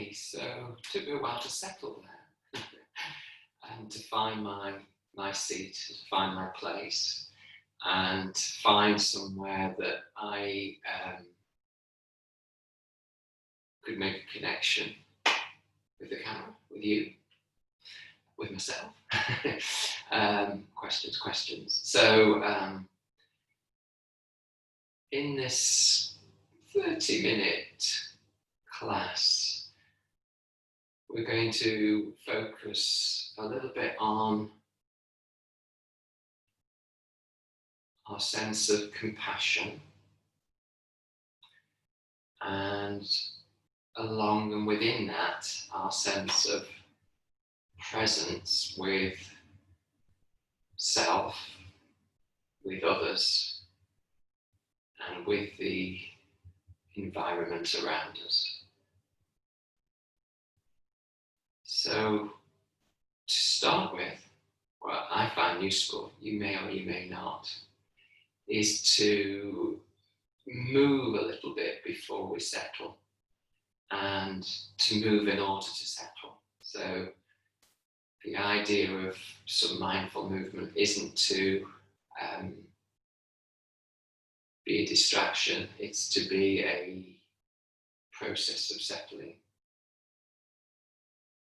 Okay, so it took me a while to settle there and to find my seat, to find my place, and find somewhere that I could make a connection with the camera, with you, with myself. Questions. So in this 30-minute class, we're going to focus a little bit on our sense of compassion, and along and within that, our sense of presence with self, with others, and with the environment around us. So, to start with, what I find useful, you may or you may not, is to move a little bit before we settle, and to move in order to settle. So the idea of some mindful movement isn't to be a distraction, it's to be a process of settling.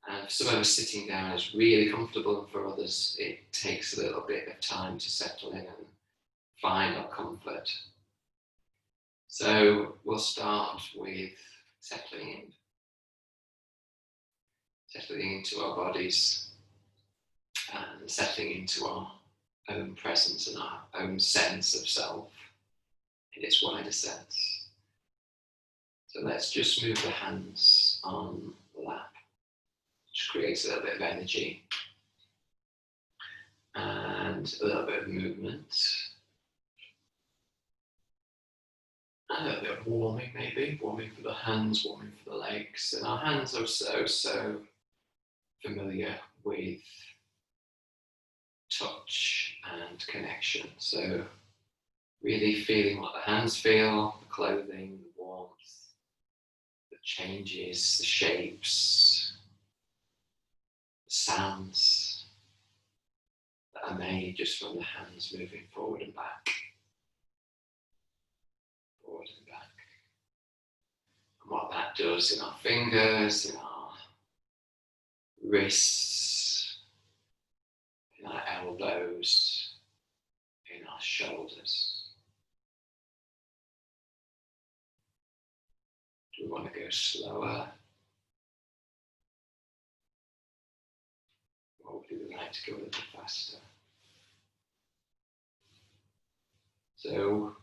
And for some of us, sitting down is really comfortable, and for others it takes a little bit of time to settle in and find our comfort. So we'll start with settling into our bodies, and settling into our own presence and our own sense of self in its wider sense. So let's just move the hands on the lap, which creates a little bit of energy and a little bit of movement. A little bit of warming, maybe, warming for the hands, warming for the legs. And our hands are so familiar with touch and connection. So really feeling what the hands feel, the clothing, the warmth, the changes, the shapes, the sounds that are made just from the hands moving forward and back. Forward and back. And what that does in our fingers, in our wrists, in our elbows, in our shoulders. Do we want to go slower? Or would we like to go a little faster? So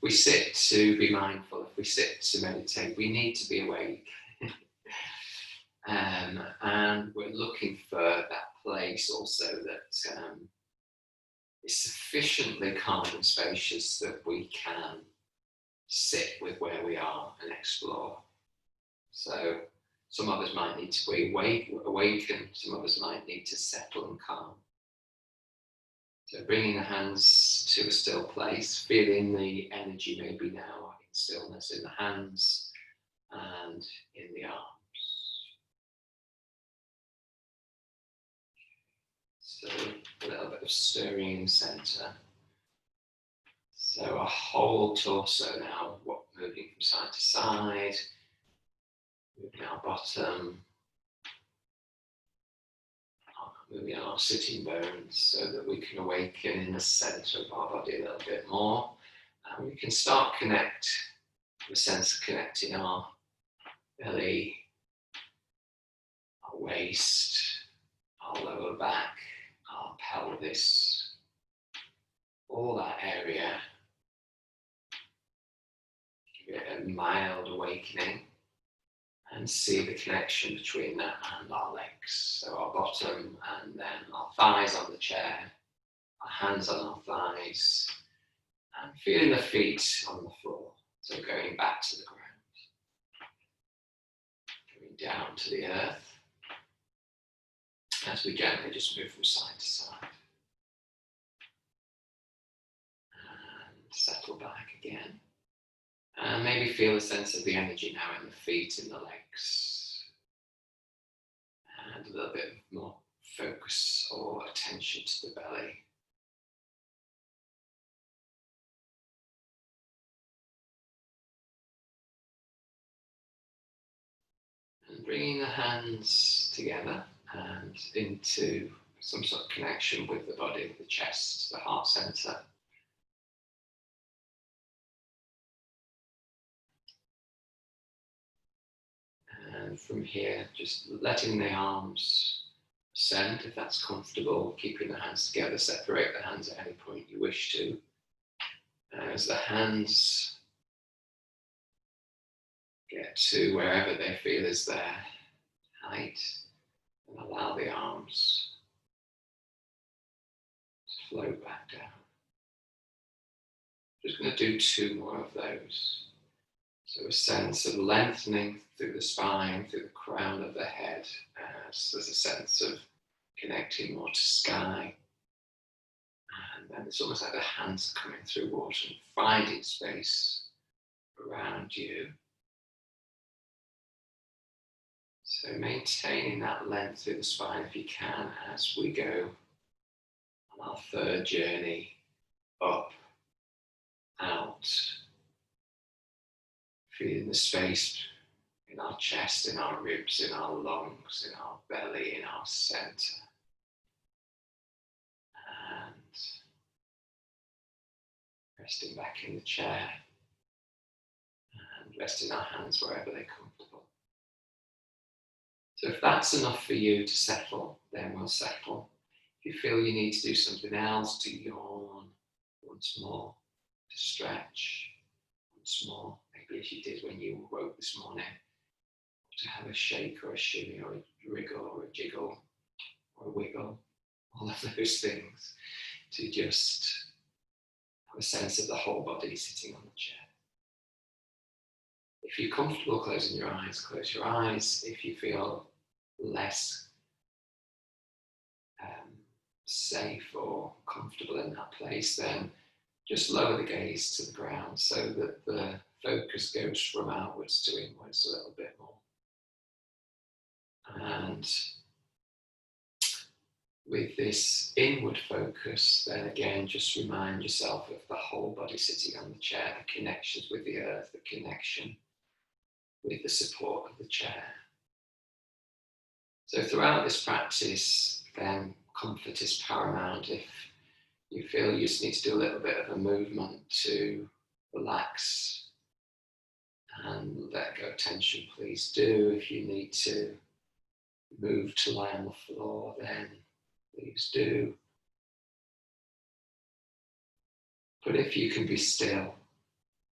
we sit to be mindful. If we sit to meditate, we need to be awake. And we're looking for that place also that is sufficiently calm and spacious that we can sit with where we are and explore. So some of us might need to be awakened, some of us might need to settle and calm. So bringing the hands to a still place, feeling the energy maybe now in stillness in the hands and in the arms. So a little bit of stirring in the centre. So our whole torso now, moving from side to side, moving our bottom, moving our sitting bones so that we can awaken in the centre of our body a little bit more. And we can start the sense of connecting our belly, our waist, our lower back, our pelvis, all that area. Give it a mild awakening and see the connection between that and our legs. So our bottom and then our thighs on the chair, our hands on our thighs, and feeling the feet on the floor. So going back to the ground, going down to the earth as we gently just move from side to side. And settle back again. And maybe feel a sense of the energy now in the feet and the legs. a little bit more focus or attention to the belly. And bringing the hands together and into some sort of connection with the body, the chest, the heart center. And from here, just letting the arms ascend if that's comfortable, keeping the hands together, separate the hands at any point you wish to. As the hands get to wherever they feel is their height, and allow the arms to float back down. Just going to do 2 more of those. So a sense of lengthening through the spine, through the crown of the head, as there's a sense of connecting more to sky. And then it's almost like the hands are coming through water and finding space around you. So maintaining that length through the spine if you can as we go on our 3rd journey up, out, feeling the space in our chest, in our ribs, in our lungs, in our belly, in our center. And resting back in the chair and resting our hands wherever they're comfortable. So if that's enough for you to settle, then we'll settle. If you feel you need to do something else, to yawn once more, to stretch once more, maybe as you did when you woke this morning, to have a shake or a shimmy or a wriggle or a jiggle or a wiggle, all of those things, to just have a sense of the whole body sitting on the chair. If you're comfortable closing your eyes, close your eyes. If you feel less safe or comfortable in that place, then just lower the gaze to the ground so that the focus goes from outwards to inwards a little bit more. And with this inward focus, then again, just remind yourself of the whole body sitting on the chair, the connections with the earth, the connection with the support of the chair. So throughout this practice, then comfort is paramount. If you feel you just need to do a little bit of a movement to relax and let go of tension, please do. If you need to move to lie on the floor, then please do. But if you can be still,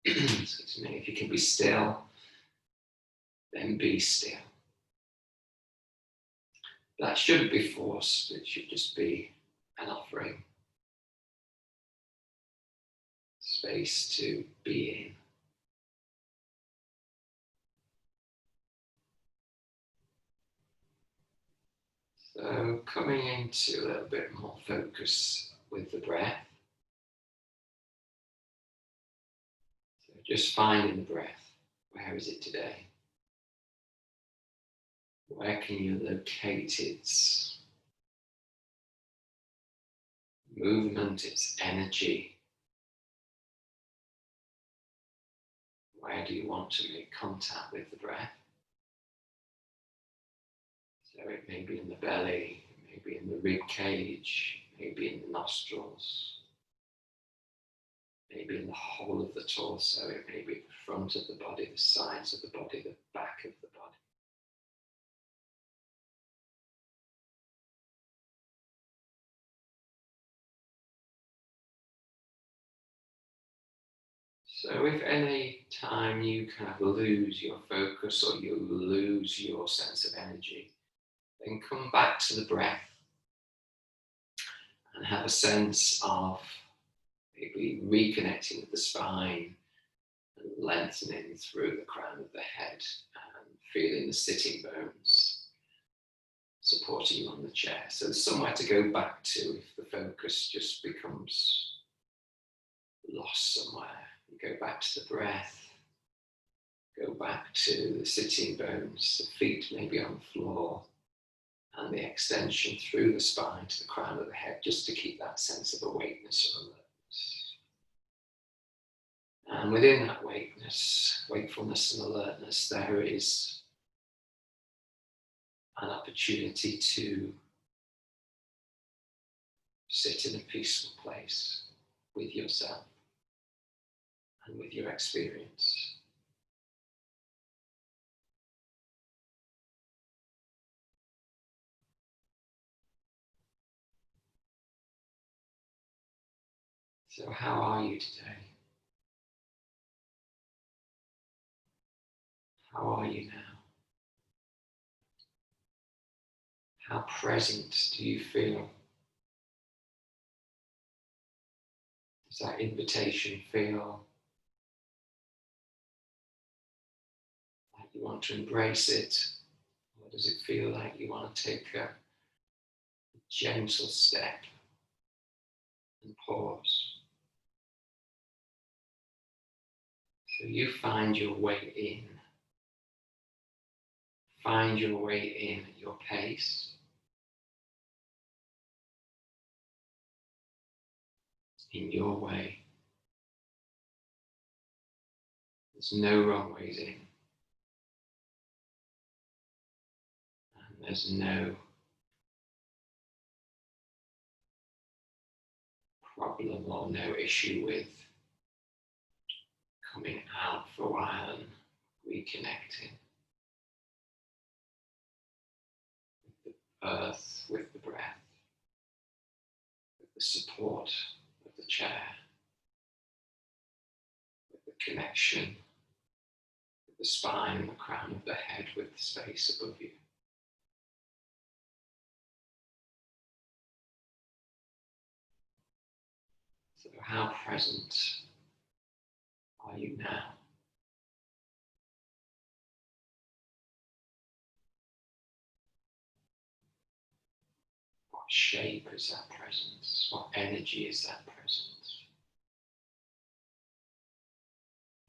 excuse me, if you can be still, then be still. That shouldn't be forced, it should just be an offering. Space to be in. So coming into a little bit more focus with the breath. So just finding the breath. Where is it today? Where can you locate its movement, its energy? Where do you want to make contact with the breath? So it may be in the belly, it may be in the rib cage, maybe in the nostrils, maybe in the whole of the torso, it may be the front of the body, the sides of the body, the back of the body. So if any time you kind of lose your focus or you lose your sense of energy, then come back to the breath and have a sense of maybe reconnecting with the spine and lengthening through the crown of the head and feeling the sitting bones supporting you on the chair. So there's somewhere to go back to if the focus just becomes lost somewhere. You go back to the breath, go back to the sitting bones, the feet maybe on the floor, and the extension through the spine to the crown of the head, just to keep that sense of awakeness or alertness. And within that wakefulness and alertness, there is an opportunity to sit in a peaceful place with yourself and with your experience. So how are you today? How are you now? How present do you feel? Does that invitation feel like you want to embrace it? Or does it feel like you want to take a gentle step and pause? So you find your way in. Find your way in at your pace. In your way. There's no wrong ways in. And there's no problem or no issue with coming out for a while and reconnecting with the earth, with the breath, with the support of the chair, with the connection with the spine and the crown of the head, with the space above you. So how present are you now? What shape is that presence? What energy is that presence?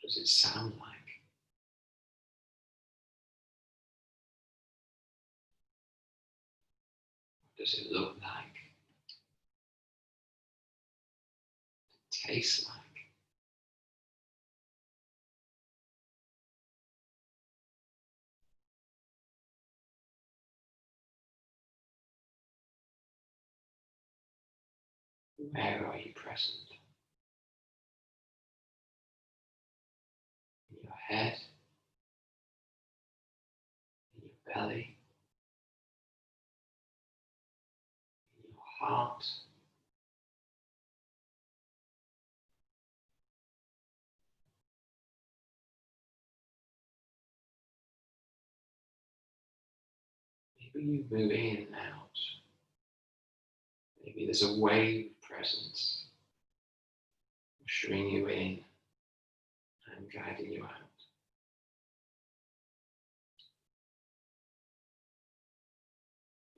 What does it sound like? What does it look like? Taste like? Where are you present? In your head? In your belly? In your heart? Maybe you move in and out. Maybe there's a wave of presence ushering you in and guiding you out.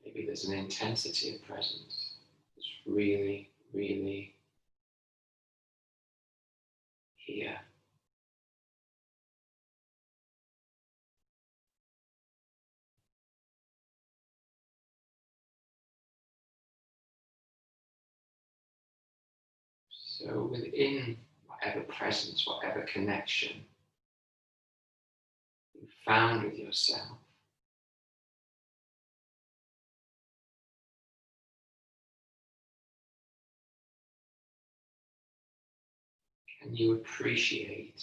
Maybe there's an intensity of presence that's really, really here. So within whatever presence, whatever connection you found with yourself, can you appreciate?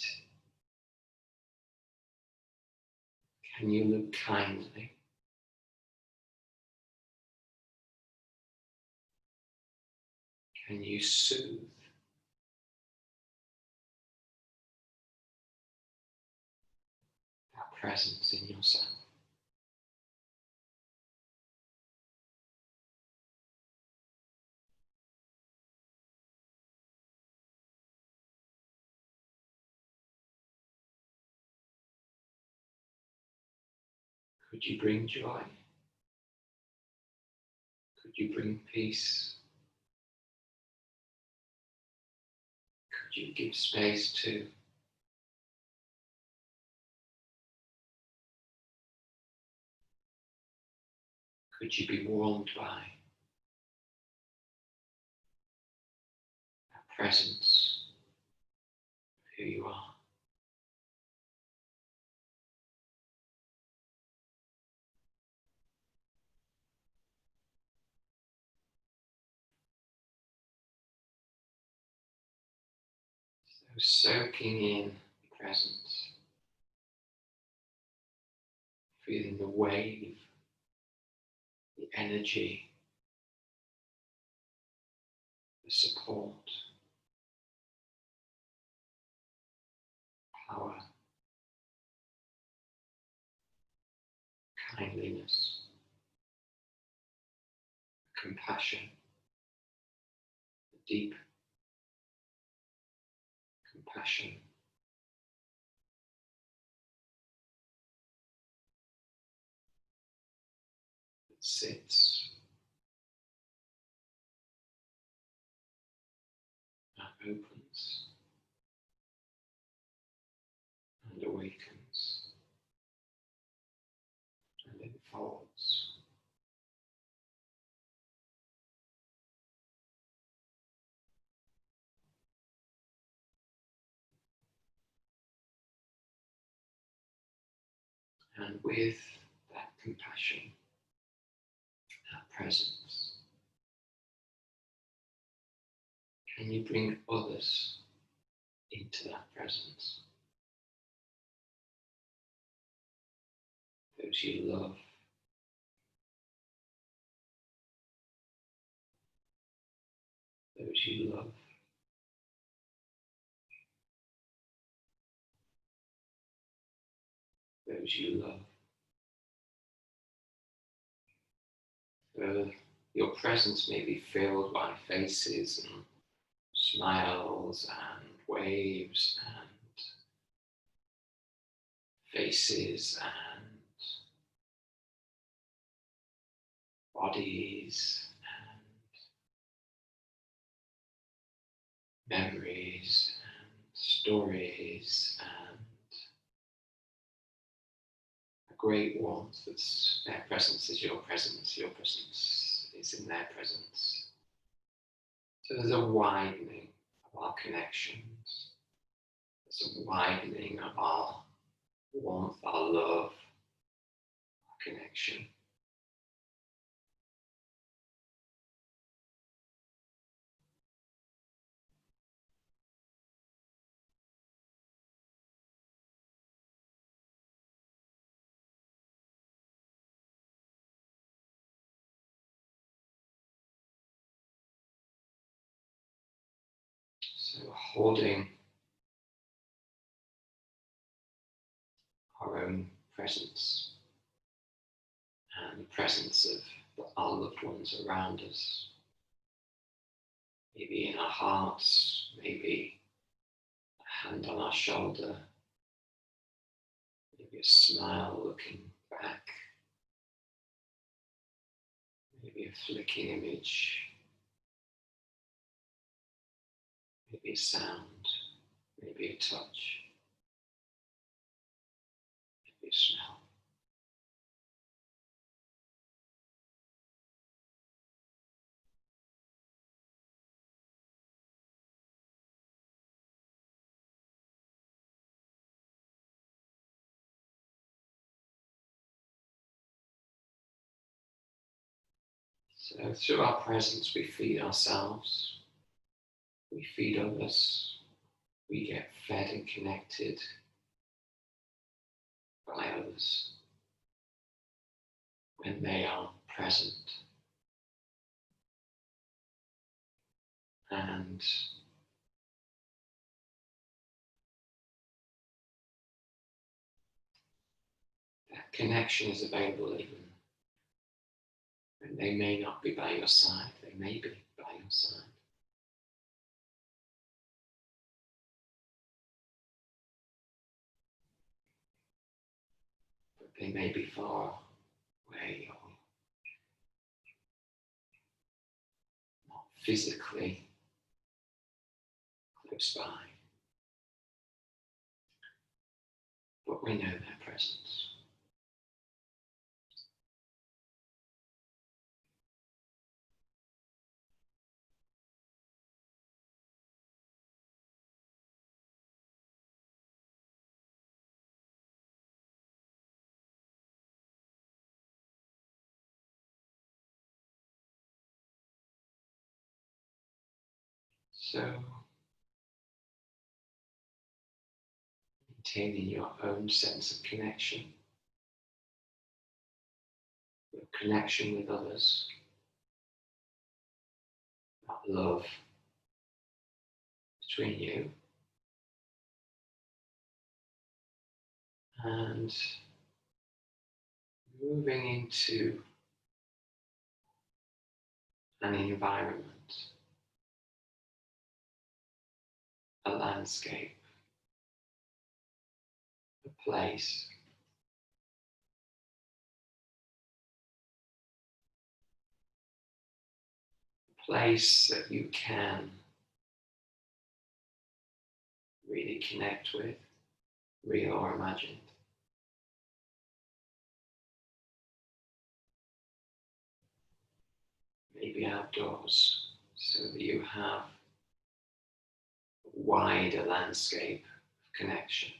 Can you look kindly? Can you soothe? That presence in yourself? Could you bring joy? Could you bring peace? Could you give space to? Could you be warmed by that presence of who you are? So soaking in the presence, feeling the wave, the energy, the support, power, kindliness, compassion, deep compassion. That sits, that opens, and awakens, and unfolds. And with that compassion, that presence, can you bring others into that presence? Those you love, those you love, those you love. Your presence may be filled by faces and smiles and waves and faces and bodies and memories and stories and a great warmth that's their presence is your presence is in their presence. So there's a widening of our connections, there's a widening of our warmth, our love, our connection. So holding our own presence and the presence of our loved ones around us, maybe in our hearts, maybe a hand on our shoulder, maybe a smile looking back, maybe a flicking image, maybe a sound, maybe a touch, maybe a smell. So through our presence, we feed ourselves, we feed others, we get fed and connected by others when they are present. And that connection is available even when they may not be by your side, they may be by your side. But they may be far away or not physically close by. But we know their presence. So, maintaining your own sense of connection, your connection with others, that love between you, and moving into an environment, a landscape, a place, that you can really connect with, real or imagined. Maybe outdoors, so that you have a wider landscape of connection.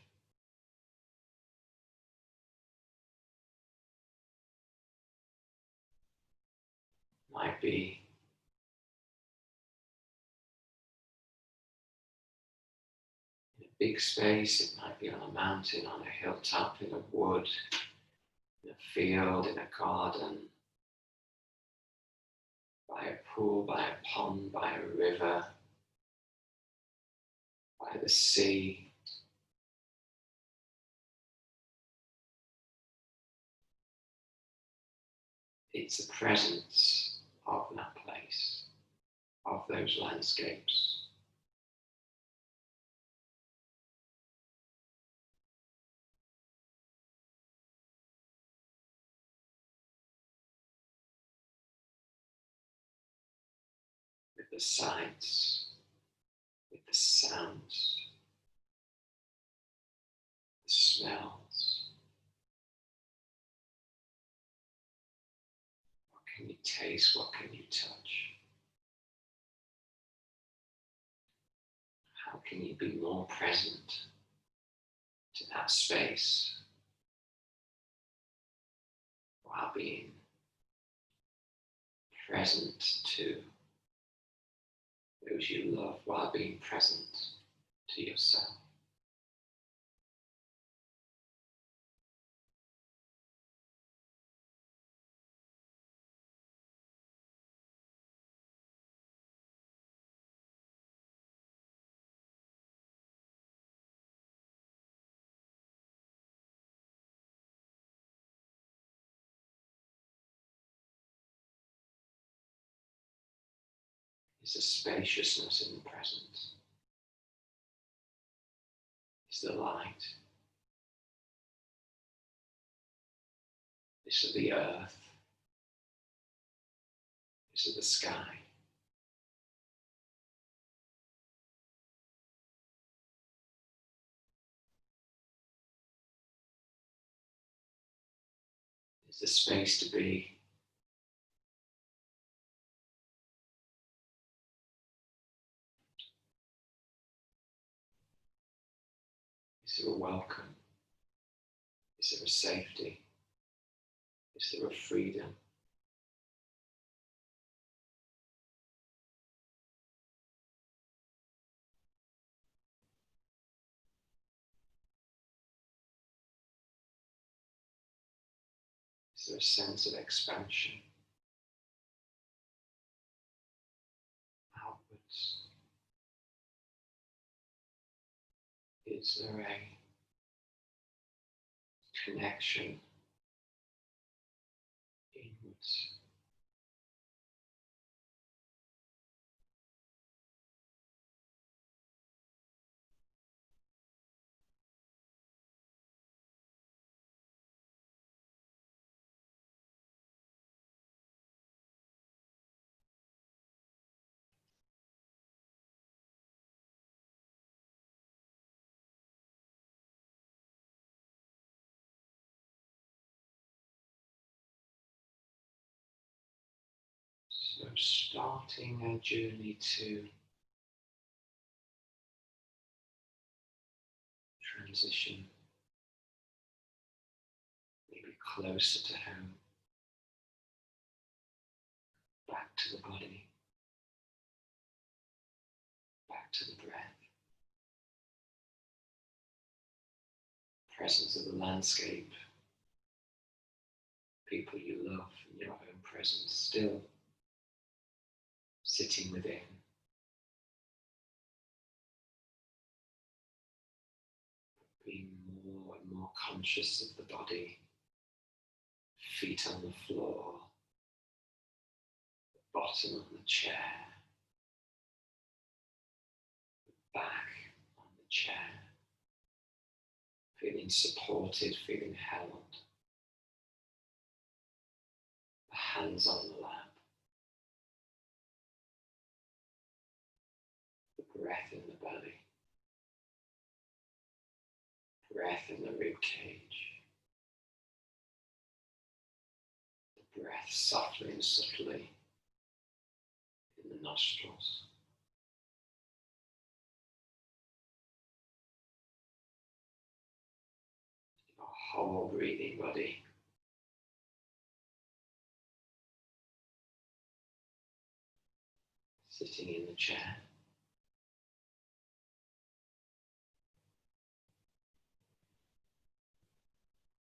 Might be in a big space, it might be on a mountain, on a hilltop, in a wood, in a field, in a garden, by a pool, by a pond, by a river, by the sea. It's the presence of that place, of those landscapes. With the sights, with the sounds, the smells. What can you taste? What can you touch? How can you be more present to that space while being present to those you love, while being present to yourself? Is the spaciousness in the present? Is the light? Is it the earth? Is it the sky? Is the space to be? Is there a welcome? Is there a safety? Is there a freedom? Is there a sense of expansion outwards? Is there a connection inwards? So starting a journey to transition, maybe closer to home, back to the body, presence of the landscape, people you love, and your own presence, still sitting within. Being more and more conscious of the body, feet on the floor, the bottom of the chair, the back on the chair, feeling supported, feeling held, the hands on the lap, the breath in the belly, breath in the rib cage, the breath softly and subtly in the nostrils. Your whole breathing body. Sitting in the chair.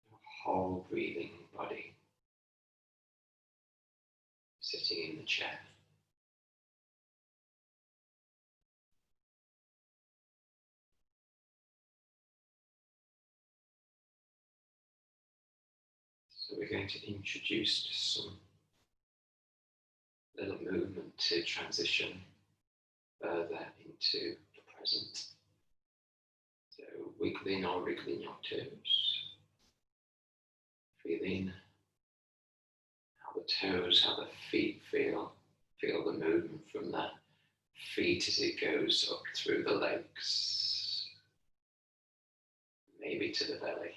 Your whole breathing body. Sitting in the chair. So we're going to introduce some little movement to transition further into the present. So wiggling or wriggling your toes. Feeling how the toes, how the feet feel. Feel the movement from the feet as it goes up through the legs. Maybe to the belly.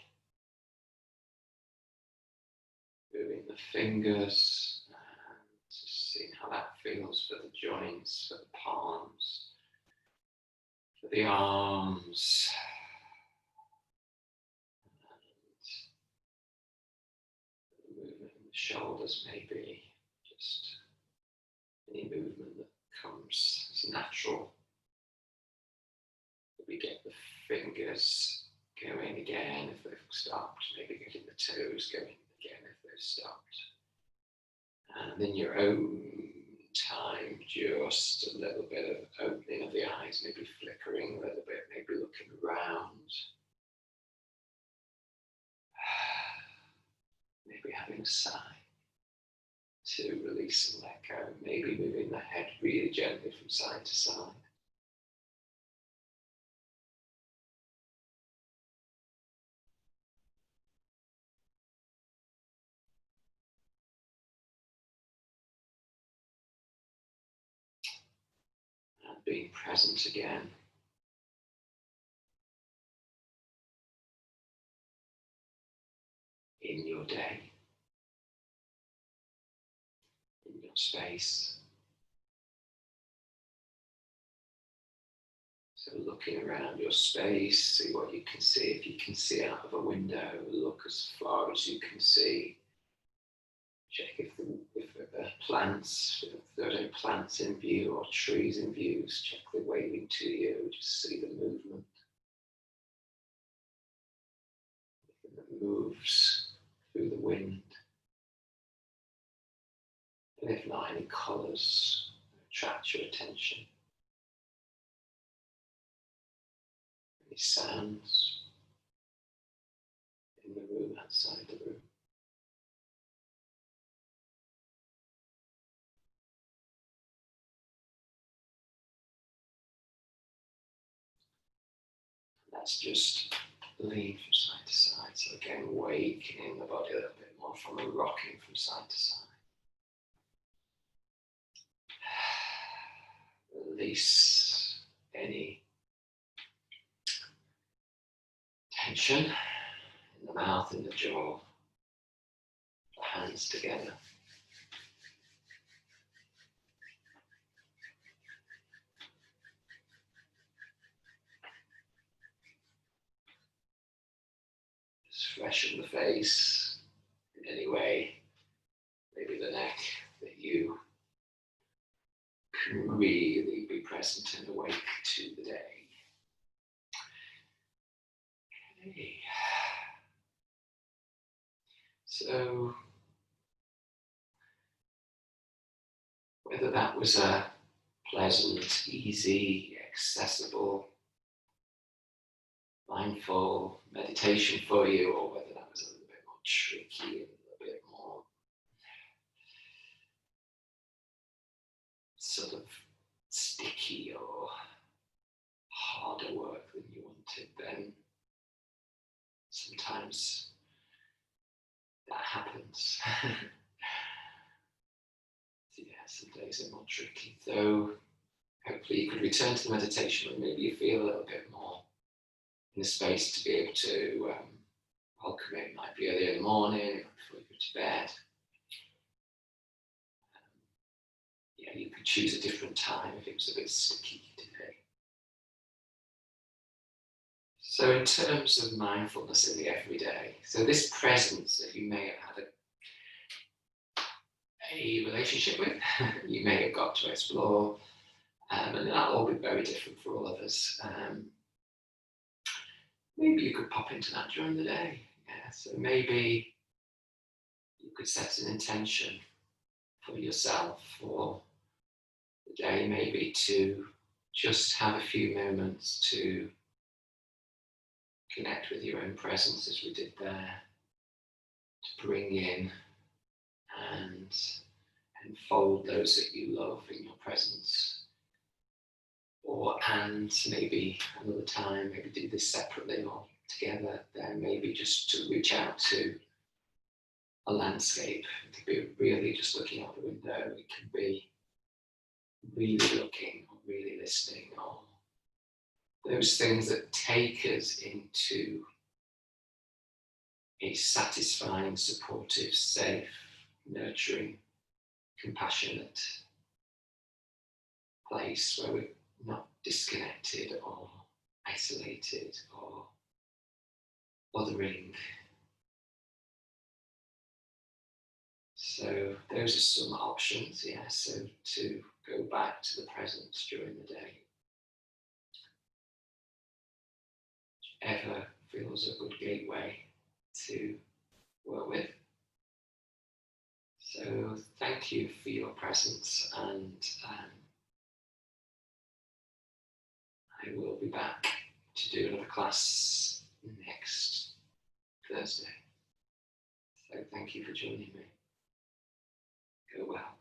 Moving the fingers and just seeing how that feels for the joints, for the palms, for the arms. And the movement in the shoulders, maybe just any movement that comes as natural. We get the fingers going again if they've stopped, maybe getting the toes going again if they've stopped. And in your own time, just a little bit of opening of the eyes, maybe flickering a little bit, maybe looking around. Maybe having a sigh to release and let go, maybe moving the head really gently from side to side. And being present again. In your day, in your space. So looking around your space, see what you can see. If you can see out of a window, look as far as you can see. Check if there are plants, if there are no plants in view or trees in view, check they're waving to you, just see the movement. That moves through the wind. And if not, any colours attract your attention. Any sounds in the room, outside the room. That's just lean from side to side. So again, awakening the body a little bit more from a rocking from side to side. Release any tension in the mouth, in the jaw, the hands together. Just freshen the face in any way, maybe the neck, that you can really be present and awake to the day. Okay. So whether that was a pleasant, easy, accessible, mindful meditation for you, or whether that was a little bit more tricky and a little bit more sort of sticky or harder work than you wanted, then sometimes that happens. So yeah, some days are more tricky. So hopefully you could return to the meditation and maybe you feel a little bit more in the space to be able to welcome it. It might be early in the morning, before you go to bed. Yeah, you could choose a different time if it was a bit sticky today. So in terms of mindfulness in the everyday, so this presence that you may have had a relationship with, you may have got to explore, and that'll all be very different for all of us. Maybe you could pop into that during the day. Yeah, so maybe you could set an intention for yourself for the day, maybe to just have a few moments to connect with your own presence as we did there, to bring in and enfold those that you love in your presence. And maybe another time, maybe do this separately or together, then maybe just to reach out to a landscape. It could be really just looking out the window, it could be really looking or really listening, or those things that take us into a satisfying, supportive, safe, nurturing, compassionate place where we're not disconnected or isolated or bothering. So those are some options, yeah. So to go back to the present during the day. Whichever feels a good gateway to work with. So thank you for your presence, and I will be back to do another class next Thursday. So thank you for joining me. Go well.